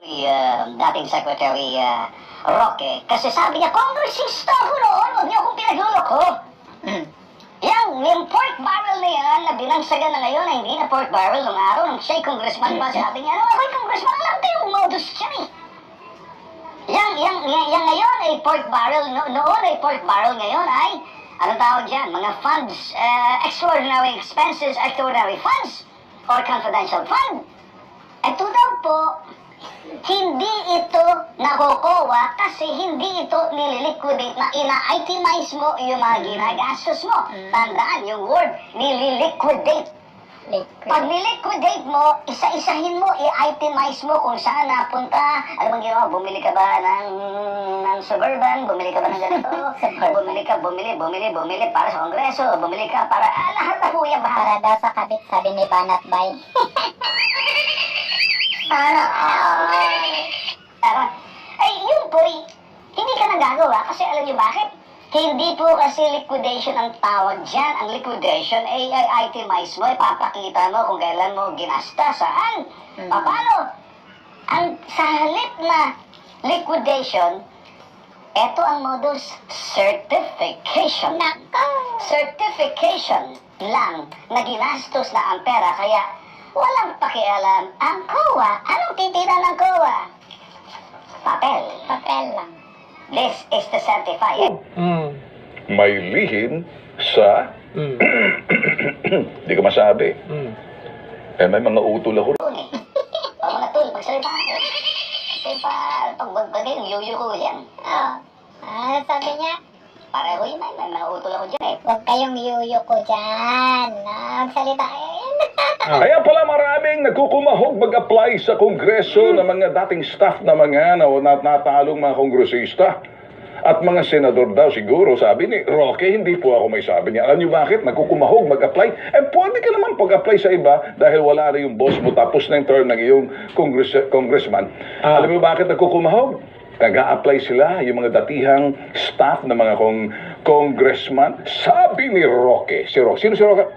Dating Secretary Roque. Kasi sabi niya, kongresista ako noon, huwag niyo akong pinagluloko. Yung pork barrel na yan, na binangsagan na ngayon, ay hindi na pork barrel nung araw, nung siya'y congressman pa, sabi niya, ako'y congressman, alam ko yung modus yan eh. Yang ngayon ay pork barrel, noon ay pork barrel, ngayon ay, anong tawag dyan, mga funds, extraordinary expenses, extraordinary funds, or confidential fund. Ito daw po, hindi ito nakukuha kasi hindi ito nililiquidate na ina-itemize mo yung mga ginagastos mo. Tandaan yung word, nililiquidate. Pag niliquidate mo, isa-isahin mo, i-itemize mo kung saan napunta. Ano bang ginawa? Bumili ka ba ng Suburban? Bumili ka ba ng ganito? Bumili para sa Kongreso. Bumili ka para, lahat na po yan. Para daw sa kabit, sabi ni Banat Bay. Ay, yun po, hindi ka nagagawa kasi alam niyo bakit? Hindi po kasi liquidation ang tawag dyan. Ang liquidation ay itemize mo, ipapakita mo kung kailan mo ginasta, saan, paano. Sa halip na liquidation, ito ang modus certification. Nako! Certification lang na ginastos na ang pera, kaya walang pakialam ang COA. Anong titira ng COA? Papel. Papel lang. This is to certify it. May lihim sa... Hindi ko masabi. Eh, may mga utol ako. Mga tol, magsalita. Kasi pagbagay, yung yuyo ko yan. Sabi niya, Pareho yun, may mga utol ako dyan eh. huwag kayong yuyo ko dyan. Magsalita. Kaya pala maraming nagkukumahog mag-apply sa Kongreso ng mga dating staff na mga natalong mga kongresista. At mga senador daw siguro, sabi ni Roque, hindi po ako may sabi niya. Alam niyo bakit? Nagkukumahog mag-apply. Eh, pwede ka naman pag-apply sa iba dahil wala na yung boss mo tapos na yung term ng iyong congressman. Alam niyo bakit nagkukumahog? Nag-a-apply sila, yung mga datihang staff ng mga congressman. Sabi ni Roque, si Roque, sino si Roque?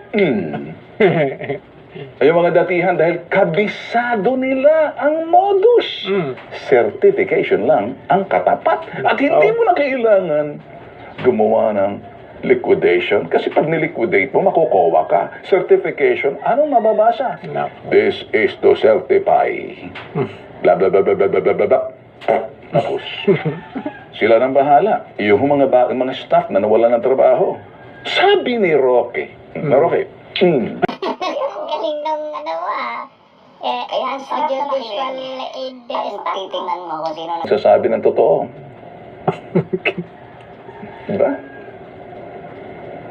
Ay, yung mga datihan dahil kabisado nila ang modus. Certification lang ang katapat. At hindi mo na kailangan gumawa ng liquidation. Kasi pag niliquidate mo, makukuha ka. Certification, anong mababasa? No. This is to certify. Blah, blah, blah, blah, blah, blah, blah, blah. Tapos, sila nang bahala. Yung mga staff na nawalan ng trabaho. Sabi ni Roque, Roque, Galing ng Kaya ang sarap na audiovisual makinig. aid At staff. titingnan mo kung sino na... sasabi ng totoo. Diba?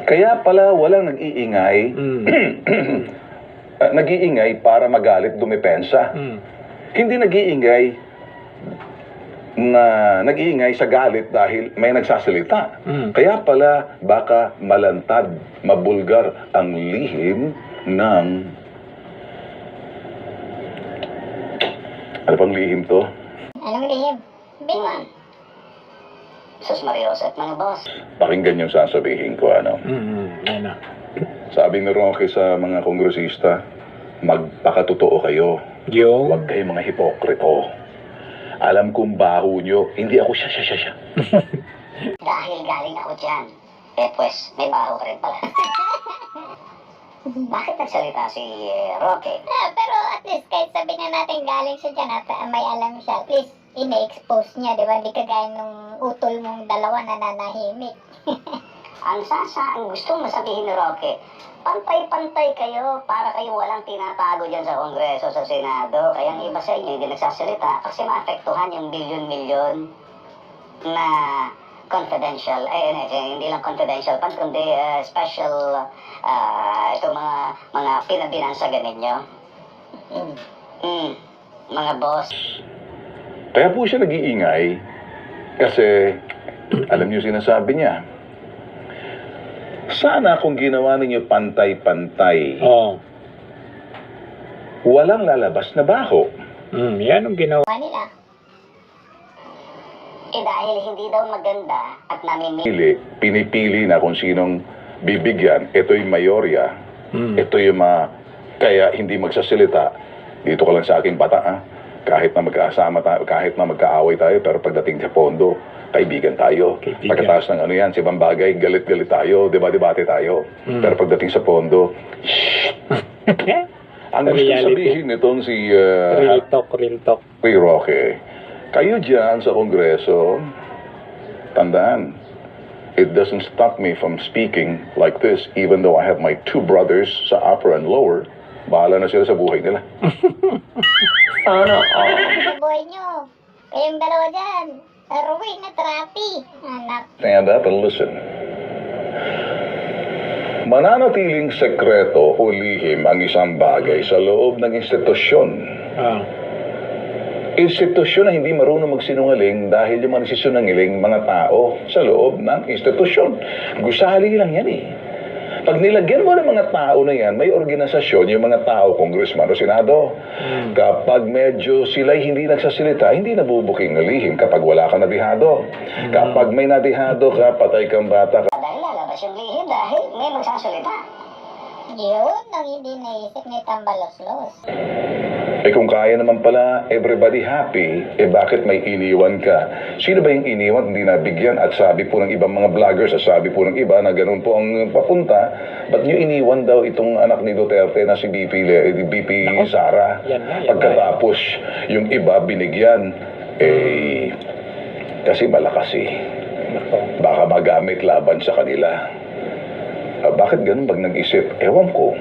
Kaya pala walang nag-iingay. Nag-iingay para magalit, dumepensa. Hindi nag-iingay sa galit dahil may nagsasalita. Kaya pala baka malantad, mabulgar ang lihim ng... Ano pang lihim to? Anong lihim? Biman. Sus Marios at mga boss. Pakinggan yung sasabihin ko, ano? Ano? Sabi ni Roque sa mga kongresista, magpakatotoo kayo. Yung? Huwag kayong mga hipokrito. Alam kong baho nyo, hindi ako siya. Dahil galing ako dyan. Eh pues, may baho ka rin pala. Bakit nagsalita si Roque? Pero at least kahit sabi na natin galing siya dyan at may alam siya, at least ina-expose niya, di ba? Hindi kagaya nung utol mong dalawa na nanahimik. Ang gusto masabihin ni Roque, pantay-pantay kayo para kayo walang tinatago dyan sa Kongreso, sa Senado. Kaya ang iba sa inyo hindi nagsasalita kasi maapektuhan yung milyon-milyon na confidential, hindi lang confidential funds, kundi special, ito mga pinabinansagan ninyo. Mga boss. Kaya po siya nag-iingay kasi alam niyo sinasabi niya, sana kung ginawa ninyo pantay-pantay, walang lalabas na baho. Yan ang ginawa. Nila. Dahil hindi daw maganda at namimili. Pinipili na kung sinong bibigyan. Ito yung mayorya. Ito yung kaya hindi magsasalita. Dito ka lang sa aking bata, Kahit na magkasama tayo, kahit na magkaaway tayo, pero pagdating sa pondo, kaibigan tayo. Kaibigan. Pagkataas ng ano yan, sa ibang bagay, galit-galit tayo, debate tayo. Pero pagdating sa pondo, ang gusto Reality. sabihin nitong si Real talk. Ray Roque, kayo dyan sa Kongreso, tandaan, it doesn't stop me from speaking like this, even though I have my two brothers sa upper and lower. Bahala na sila sa buhay nila. Sa buhay nyo. Kayong dalawa dyan. Erwin na trapi. Anak. Stand up and listen. Mananatiling sekreto o lihim ang isang bagay sa loob ng institusyon. Institusyon na hindi marunong magsinungaling dahil yung mga nagsisinungaling mga tao sa loob ng institusyon. Gusali lang yan eh. Pag nilagyan mo ng mga tao na yan, may organisasyon, yung mga tao, congressman o senado. Kapag medyo sila'y hindi nagsasalita, hindi nabubuking ng lihim kapag wala kang nadihado. Kapag may nadihado ka, patay kang bata ka. Dahil lalabas yung lihim dahil may magsasalita. Yun ang hindi naisip ni Tambaloslos. Eh kung kaya naman pala everybody happy, eh bakit may iniwan ka? Sino ba yung iniwan hindi nabigyan? At sabi po ng ibang mga vloggers, at sabi po ng iba na ganun po ang papunta, ba't nyo iniwan daw itong anak ni Duterte na si BP Sara? Pagkatapos yung iba binigyan, eh kasi malakas eh. Baka magamit laban sa kanila. Bakit ganun pag nag-isip? Ewan ko.